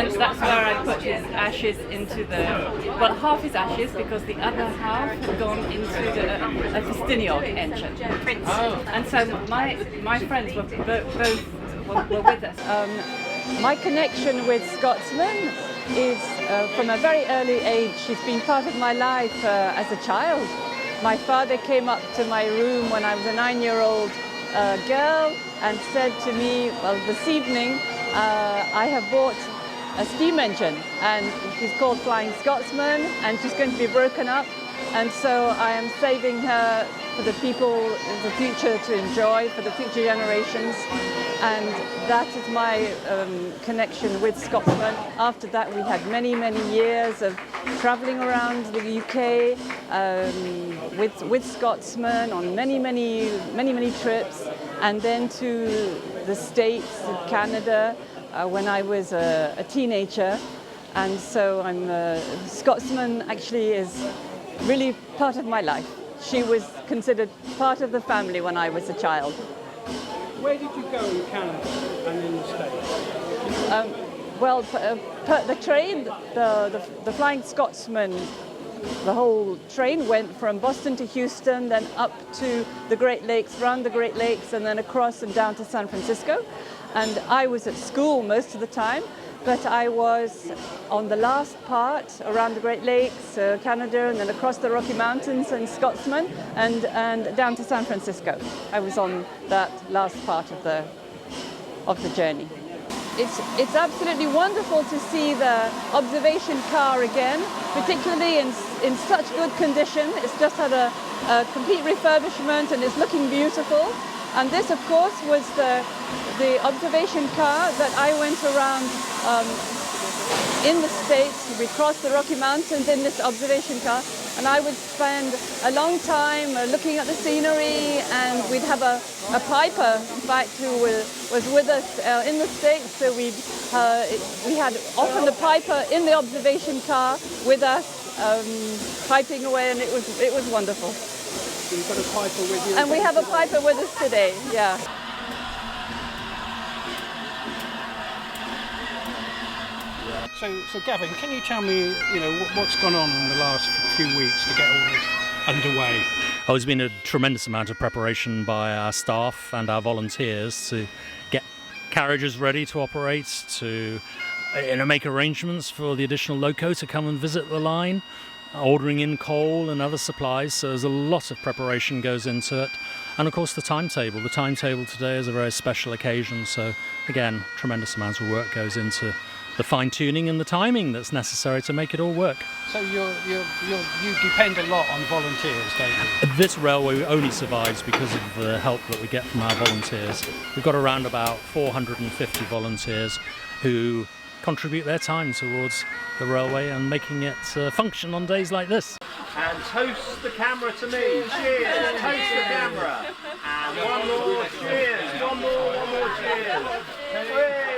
then that's where I put his ashes into well, half his ashes, because the other half had gone into a Festiniog engine. And so my friends were both were with us. My connection with Scotsman is from a very early age. She's been part of my life as a child. My father came up to my room when I was a 9-year-old girl and said to me, well, this evening I have bought a steam engine and she's called Flying Scotsman and she's going to be broken up, and so I am saving her for the people in the future to enjoy, for the future generations, and that is my connection with Scotland. After that we had many years of travelling around the UK with Scotsman on many trips, and then to the States, Canada, when I was a teenager. And so Scotsman actually is really part of my life. She was considered part of the family when I was a child. Where did you go in Canada and in the States? Well, the train, the Flying Scotsman, the whole train went from Boston to Houston, then up to the Great Lakes, round the Great Lakes, and then across and down to San Francisco. And I was at school most of the time, but I was on the last part around the Great Lakes, Canada, and then across the Rocky Mountains and Scotsman, and down to San Francisco. I was on that last part of the journey. It's absolutely wonderful to see the observation car again, particularly in such good condition. It's just had a complete refurbishment and it's looking beautiful. And this, of course, was the observation car that I went around in the States. We crossed the Rocky Mountains in this observation car, and I would spend a long time looking at the scenery, and we'd have a piper, in fact, who was with us in the States. So we had often the piper in the observation car with us, piping away, and it was wonderful. So you've got a piper with you? And we have a piper with us today, yeah. So Gavin, can you tell me, what's gone on in the last few weeks to get all this underway? Oh, there's been a tremendous amount of preparation by our staff and our volunteers to get carriages ready to operate, to make arrangements for the additional loco to come and visit the line, ordering in coal and other supplies. So there's a lot of preparation goes into it. And of course the timetable. The timetable today is a very special occasion. So again, tremendous amounts of work goes into the fine-tuning and the timing that's necessary to make it all work. So you depend a lot on volunteers, don't you? This railway only survives because of the help that we get from our volunteers. We've got around about 450 volunteers who contribute their time towards the railway and making it function on days like this. And toast the camera to me. Cheers. Toast the camera. And one more cheers. One more cheers.